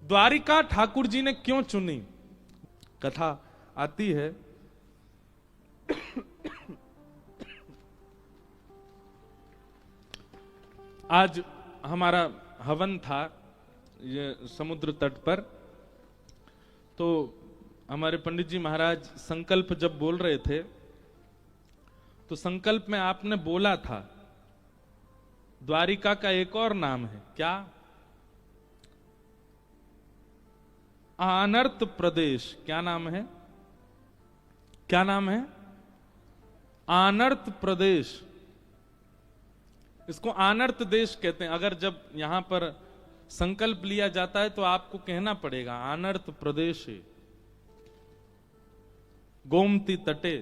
द्वारिका ठाकुर जी ने क्यों चुनी? कथा आती है आज हमारा हवन था ये समुद्र तट पर, तो हमारे पंडित जी महाराज संकल्प जब बोल रहे थे तो संकल्प में आपने बोला था द्वारिका का एक और नाम है, क्या? आनर्त प्रदेश। क्या नाम है? क्या नाम है? आनर्त प्रदेश। इसको आनर्त देश कहते हैं। अगर जब यहां पर संकल्प लिया जाता है तो आपको कहना पड़ेगा आनर्त प्रदेश है। गोमती तटे,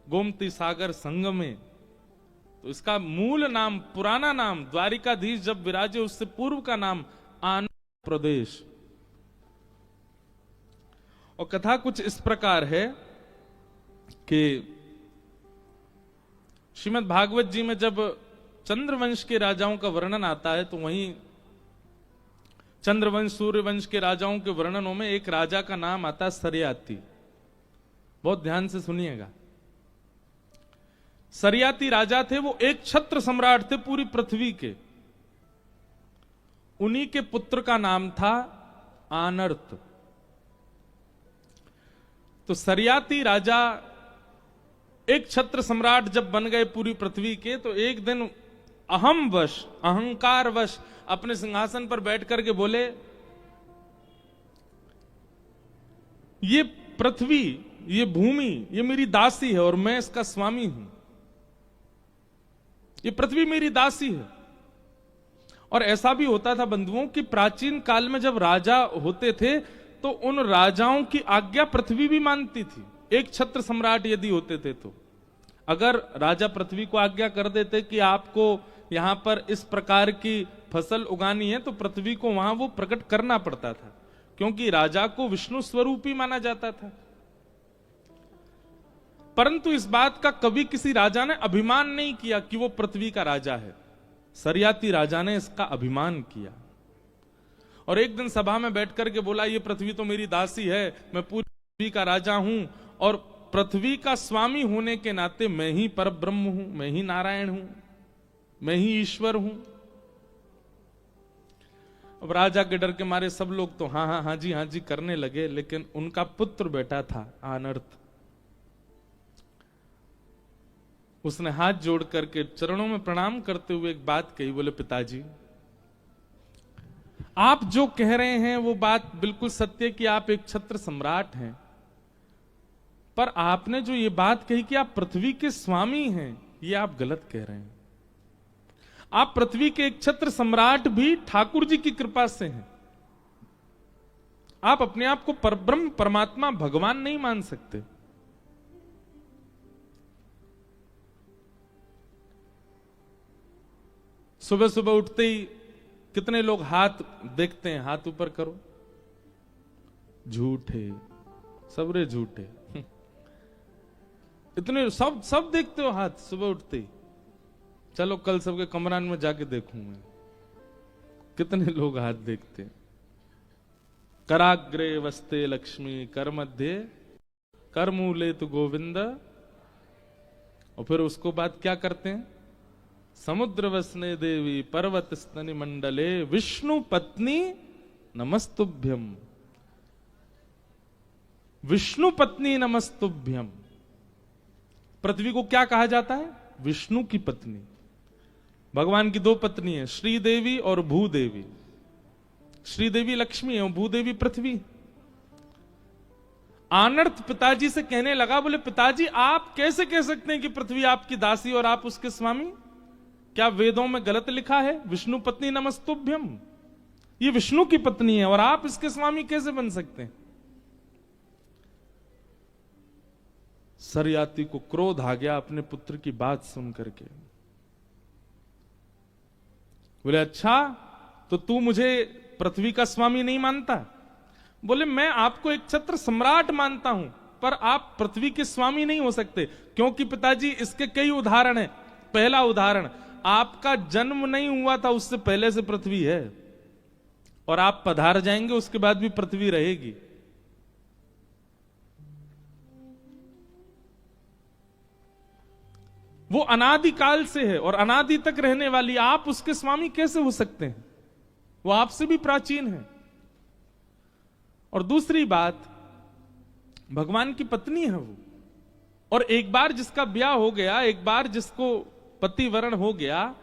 गोमती सागर संगमे। तो इसका मूल नाम, पुराना नाम, द्वारिकाधीश जब विराजे उससे पूर्व का नाम आनर्त प्रदेश। और कथा कुछ इस प्रकार है कि श्रीमद् भागवत जी में जब चंद्रवंश के राजाओं का वर्णन आता है तो वहीं चंद्रवंश सूर्यवंश के राजाओं के वर्णनों में एक राजा का नाम आता है सरयाती। बहुत ध्यान से सुनिएगा। सरयाती राजा थे, वो एक छत्र सम्राट थे पूरी पृथ्वी के। उन्हीं के पुत्र का नाम था आनर्त। तो सरयाती राजा एक छत्र सम्राट जब बन गए पूरी पृथ्वी के, तो एक दिन अहम वश, अहंकार वश अपने सिंहासन पर बैठ करके बोले ये पृथ्वी, ये भूमि, ये मेरी दासी है और मैं इसका स्वामी हूं। ये पृथ्वी मेरी दासी है। और ऐसा भी होता था बंधुओं कि प्राचीन काल में जब राजा होते थे तो उन राजाओं की आज्ञा पृथ्वी भी मानती थी। एक छत्र सम्राट यदि होते थे तो अगर राजा पृथ्वी को आज्ञा कर देते कि आपको यहां पर इस प्रकार की फसल उगानी है, तो पृथ्वी को वहां वो प्रकट करना पड़ता था, क्योंकि राजा को विष्णु स्वरूपी माना जाता था। परंतु इस बात का कभी किसी राजा ने अभिमान नहीं किया कि वो पृथ्वी का राजा है। सरयाती राजा ने इसका अभिमान किया और एक दिन सभा में बैठ करके बोला ये पृथ्वी तो मेरी दासी है, मैं पूरी पृथ्वी का राजा हूं और पृथ्वी का स्वामी होने के नाते मैं ही परब्रह्म हूं, मैं ही नारायण हूं, मैं ही ईश्वर हूं। अब राजा के डर के मारे सब लोग तो हाँ जी करने लगे, लेकिन उनका पुत्र बेटा था आनर्त। उसने हाथ जोड़ करके चरणों में प्रणाम करते हुए एक बात कही, बोले पिताजी आप जो कह रहे हैं वो बात बिल्कुल सत्य कि आप एक छत्र सम्राट हैं, पर आपने जो ये बात कही कि आप पृथ्वी के स्वामी हैं, ये आप गलत कह रहे हैं। आप पृथ्वी के एक छत्र सम्राट भी ठाकुर जी की कृपा से हैं। आप अपने आप को परब्रह्म परमात्मा भगवान नहीं मान सकते। सुबह सुबह उठते ही कितने लोग हाथ देखते हैं? हाथ ऊपर करो। झूठे, सबरे झूठे। इतने सब देखते हो हाथ सुबह उठते ही। चलो कल सबके कमरान में जाके देखूंगा कितने लोग हाथ देखते हैं। कराग्रे वस्ते लक्ष्मी कर मध्य कर मूले तु गोविंद। और फिर उसको बाद क्या करते हैं? समुद्र वसने देवी पर्वत स्तनि मंडले विष्णु पत्नी नमस्तुभ्यम। विष्णु पत्नी नमस्तुभ्यम। पृथ्वी को क्या कहा जाता है? विष्णु की पत्नी। भगवान की दो पत्नी है, श्रीदेवी और भूदेवी। श्रीदेवी लक्ष्मी है और भूदेवी पृथ्वी। आनर्त पिताजी से कहने लगा, बोले पिताजी आप कैसे कह सकते हैं कि पृथ्वी आपकी दासी और आप उसके स्वामी? क्या वेदों में गलत लिखा है विष्णु पत्नी नमस्तुभ्यम? ये विष्णु की पत्नी है और आप इसके स्वामी कैसे बन सकते हैं? सरयाती को क्रोध आ गया अपने पुत्र की बात सुन करके। बोले अच्छा तो तू मुझे पृथ्वी का स्वामी नहीं मानता? बोले मैं आपको एक छत्र सम्राट मानता हूं, पर आप पृथ्वी के स्वामी नहीं हो सकते। क्योंकि पिताजी इसके कई उदाहरण हैं। पहला उदाहरण, आपका जन्म नहीं हुआ था उससे पहले से पृथ्वी है। और आप पधार जाएंगे, उसके बाद भी पृथ्वी रहेगी। वो अनादिकाल से है और अनादि तक रहने वाली, आप उसके स्वामी कैसे हो सकते हैं? वो आपसे भी प्राचीन है। और दूसरी बात, भगवान की पत्नी है वो, और एक बार जिसका ब्याह हो गया, एक बार जिसको पतिवरण हो गया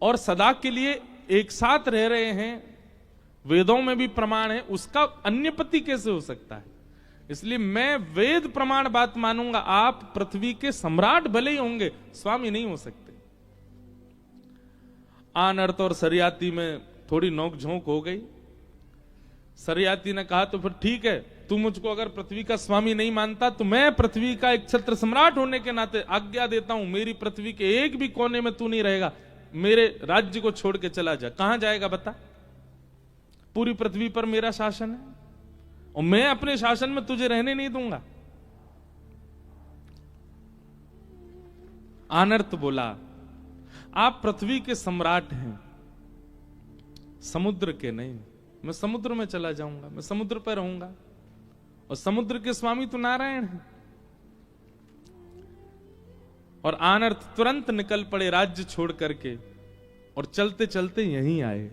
और सदा के लिए एक साथ रह रहे हैं, वेदों में भी प्रमाण है, उसका अन्य पति कैसे हो सकता है? इसलिए मैं वेद प्रमाण बात मानूंगा। आप पृथ्वी के सम्राट भले ही होंगे, स्वामी नहीं हो सकते। आनर्त और सरियाती में थोड़ी नोकझोंक हो गई। सरियाती ने कहा तो फिर ठीक है, तू मुझको अगर पृथ्वी का स्वामी नहीं मानता तो मैं पृथ्वी का एक छत्र सम्राट होने के नाते आज्ञा देता हूं, मेरी पृथ्वी के एक भी कोने में तू नहीं रहेगा, मेरे राज्य को छोड़ के चला जा। कहां जाएगा बता? पूरी पृथ्वी पर मेरा शासन है और मैं अपने शासन में तुझे रहने नहीं दूंगा। आनर्त बोला, आप पृथ्वी के सम्राट हैं, समुद्र के नहीं। मैं समुद्र में चला जाऊंगा, मैं समुद्र पर रहूंगा, और समुद्र के स्वामी तो नारायण हैं। और आनर्त तुरंत निकल पड़े राज्य छोड़ करके, और चलते चलते यहीं आए,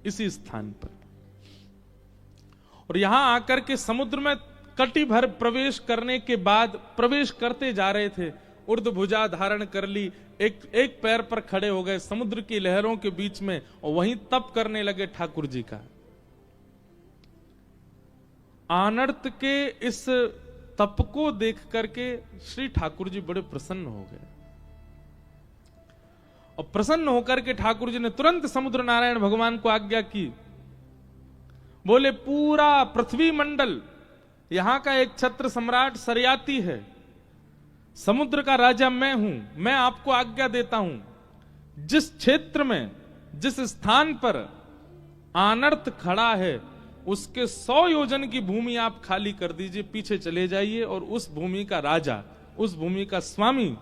इसी स्थान पर। और यहां आकर के समुद्र में कटी भर प्रवेश करने के बाद, प्रवेश करते जा रहे थे, ऊर्ध्वभुजा धारण कर ली, एक पैर पर खड़े हो गए समुद्र की लहरों के बीच में, और वहीं तप करने लगे ठाकुर जी का। आनर्त के इस तप को देख करके श्री ठाकुर जी बड़े प्रसन्न हो गए, और प्रसन्न होकर के ठाकुर जी ने तुरंत समुद्र नारायण भगवान को आज्ञा की। बोले, पूरा पृथ्वी मंडल, यहां का एक छत्र सम्राट सरियाती है, समुद्र का राजा मैं हूं, मैं आपको आज्ञा देता हूं, जिस क्षेत्र में, जिस स्थान पर आनर्त खड़ा है, उसके 100 योजन की भूमि आप खाली कर दीजिए, पीछे चले जाइए, और उस भूमि का राजा, उस भूमि का स्वामी,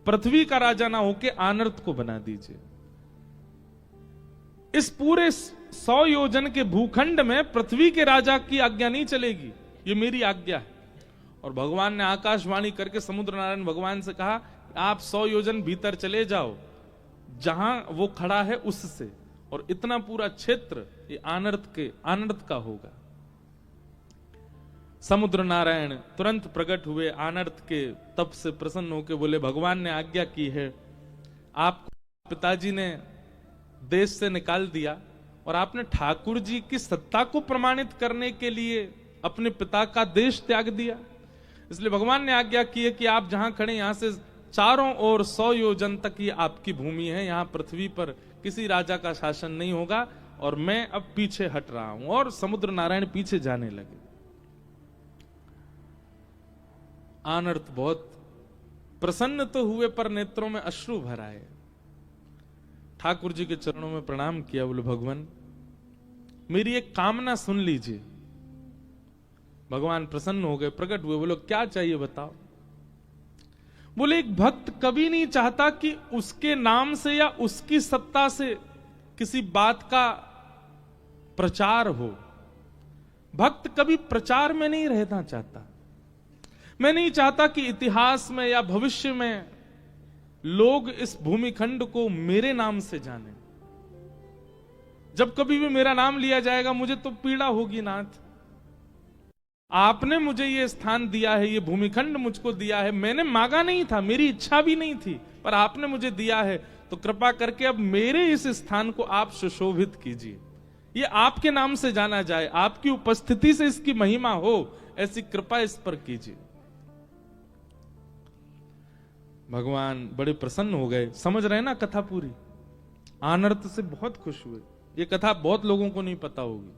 पृथ्वी का राजा ना होके आनर्त को बना दीजिए। इस पूरे 100 योजन के भूखंड में पृथ्वी के राजा की आज्ञा नहीं चलेगी, ये मेरी आज्ञा है। और भगवान ने आकाशवाणी करके समुद्र नारायण भगवान से कहा, आप 100 योजन भीतर चले जाओ, जहां वो खड़ा है उससे, और इतना पूरा क्षेत्र ये आनर्त का होगा। समुद्र नारायण तुरंत प्रकट हुए, आनर्त के तप से प्रसन्न होकर बोले, भगवान ने आज्ञा की है, आपको पिताजी ने देश से निकाल दिया, और आपने ठाकुर जी की सत्ता को प्रमाणित करने के लिए अपने पिता का देश त्याग दिया। इसलिए भगवान ने आज्ञा की है कि आप जहां खड़े, यहां से चारों ओर 100 योजन तक ये आपकी भूमि है, यहां पृथ्वी पर किसी राजा का शासन नहीं होगा, और मैं अब पीछे हट रहा हूं। और समुद्र नारायण पीछे जाने लगे। आनर्त बहुत प्रसन्न तो हुए, पर नेत्रों में अश्रु भर आए। ठाकुर जी के चरणों में प्रणाम किया, बोले, भगवान मेरी एक कामना सुन लीजिए। भगवान प्रसन्न हो गए, प्रकट हुए, बोलो क्या चाहिए बताओ। बोले, एक भक्त कभी नहीं चाहता कि उसके नाम से या उसकी सत्ता से किसी बात का प्रचार हो। भक्त कभी प्रचार में नहीं रहना चाहता। मैं नहीं चाहता कि इतिहास में या भविष्य में लोग इस भूमिखंड को मेरे नाम से जाने। जब कभी भी मेरा नाम लिया जाएगा, मुझे तो पीड़ा होगी नाथ। आपने मुझे ये स्थान दिया है, ये भूमिखंड मुझको दिया है, मैंने मांगा नहीं था, मेरी इच्छा भी नहीं थी, पर आपने मुझे दिया है, तो कृपा करके अब मेरे इस स्थान को आप सुशोभित कीजिए, ये आपके नाम से जाना जाए, आपकी उपस्थिति से इसकी महिमा हो, ऐसी कृपा इस पर कीजिए। भगवान बड़े प्रसन्न हो गए। समझ रहे ना कथा पूरी? आनर्त से बहुत खुश हुए। ये कथा बहुत लोगों को नहीं पता होगी।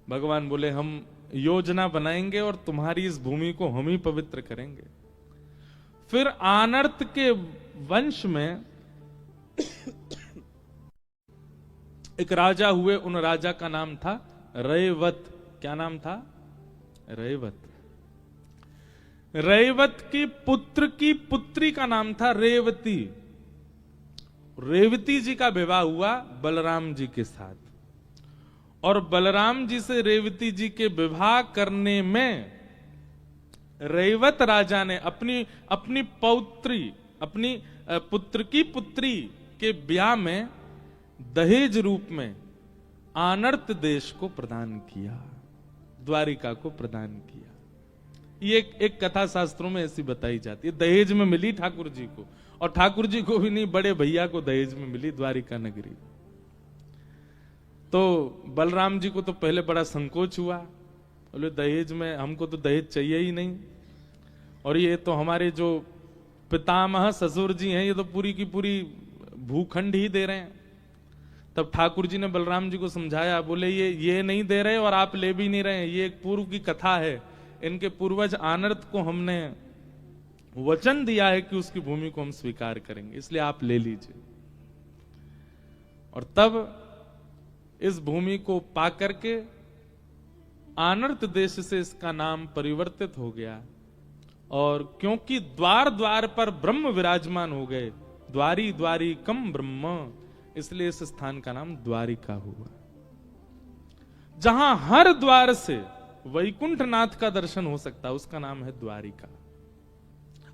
भगवान बोले, हम योजना बनाएंगे और तुम्हारी इस भूमि को हम ही पवित्र करेंगे। फिर आनर्त के वंश में एक राजा हुए। उन राजा का नाम था रैवत। क्या नाम था? रैवत। रैवत की पुत्र की पुत्री का नाम था रेवती। रेवती जी का विवाह हुआ बलराम जी के साथ, और बलराम जी से रेवती जी के विवाह करने में रेवत राजा ने अपनी पौत्री, अपनी पुत्र की पुत्री के ब्याह में दहेज रूप में आनर्त देश को प्रदान किया, द्वारिका को प्रदान किया। ये एक कथा शास्त्रों में ऐसी बताई जाती है, दहेज में मिली ठाकुर जी को, और ठाकुर जी को भी नहीं, बड़े भैया को दहेज में मिली द्वारिका नगरी। तो बलराम जी को तो पहले बड़ा संकोच हुआ, बोले दहेज में, हमको तो दहेज चाहिए ही नहीं, और ये तो हमारे जो पितामह ससुर जी हैं ये तो पूरी की पूरी भूखंड ही दे रहे हैं। तब ठाकुर जी ने बलराम जी को समझाया, बोले ये नहीं दे रहे और आप ले भी नहीं रहे, ये एक पूर्व की कथा है, इनके पूर्वज आनर्त को हमने वचन दिया है कि उसकी भूमि को हम स्वीकार करेंगे, इसलिए आप ले लीजिए। और तब इस भूमि को पाकर के आनर्त देश से इसका नाम परिवर्तित हो गया, और क्योंकि द्वार द्वार पर ब्रह्म विराजमान हो गए, द्वारी द्वारी कम ब्रह्म, इसलिए इस स्थान का नाम द्वारिका हुआ। जहां हर द्वार से वैकुंठनाथ का दर्शन हो सकता है उसका नाम है द्वारिका।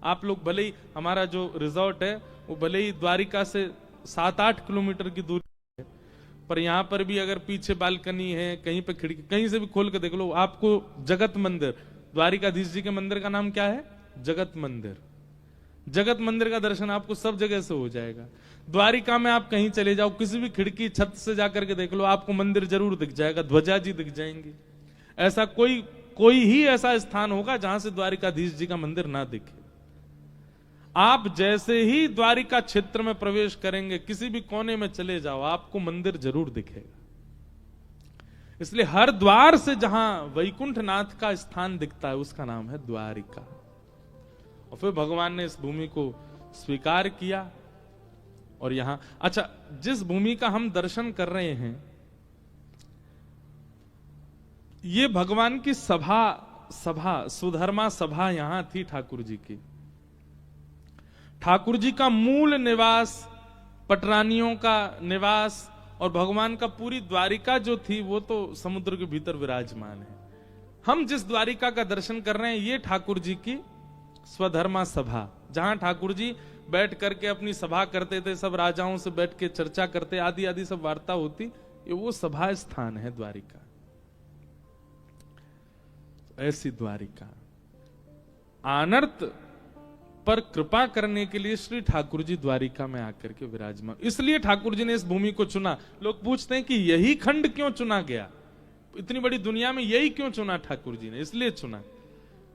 आप लोग भले ही, हमारा जो रिजॉर्ट है वो भले ही द्वारिका से 7-8 किलोमीटर की दूरी है, पर यहां पर भी अगर पीछे बालकनी है, कहीं पे खिड़की, कहीं से भी खोल के देख लो, आपको जगत मंदिर, द्वारिकाधीश जी के मंदिर का नाम क्या है? जगत मंदिर। जगत मंदिर का दर्शन आपको सब जगह से हो जाएगा। द्वारिका में आप कहीं चले जाओ, किसी भी खिड़की छत से जाकर के देख लो, आपको मंदिर जरूर दिख जाएगा, ध्वजा जी दिख जाएंगी। ऐसा कोई ही ऐसा स्थान होगा जहां से द्वारिकाधीश जी का मंदिर ना दिखे। आप जैसे ही द्वारिका क्षेत्र में प्रवेश करेंगे, किसी भी कोने में चले जाओ, आपको मंदिर जरूर दिखेगा। इसलिए हर द्वार से जहां वैकुंठनाथ का स्थान दिखता है उसका नाम है द्वारिका। और फिर भगवान ने इस भूमि को स्वीकार किया, और यहां, अच्छा, जिस भूमि का हम दर्शन कर रहे हैं, ये भगवान की सभा सुधर्मा सभा यहां थी ठाकुर जी की। ठाकुर जी का मूल निवास, पटरानियों का निवास, और भगवान का पूरी द्वारिका जो थी वो तो समुद्र के भीतर विराजमान है। हम जिस द्वारिका का दर्शन कर रहे हैं ये ठाकुर जी की स्वधर्मा सभा, जहां ठाकुर जी बैठ करके अपनी सभा करते थे, सब राजाओं से बैठ के चर्चा करते, आदि आदि सब वार्ता होती, ये वो सभा स्थान है द्वारिका। ऐसी द्वारिका आनर्त पर कृपा करने के लिए श्री ठाकुर जी द्वारिका में आकर के विराजमान, इसलिए ठाकुर जी ने इस भूमि को चुना। लोग पूछते हैं कि यही खंड क्यों चुना गया, इतनी बड़ी दुनिया में यही क्यों चुना ठाकुर जी ने? इसलिए चुना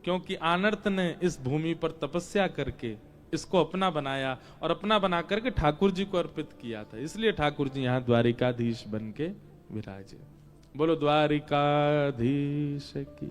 क्योंकि आनर्त ने इस भूमि पर तपस्या करके इसको अपना बनाया, और अपना बना करके ठाकुर जी को अर्पित किया था, इसलिए ठाकुर जी यहां द्वारिकाधीश बन के विराजे। बोलो द्वारिकाधीश की।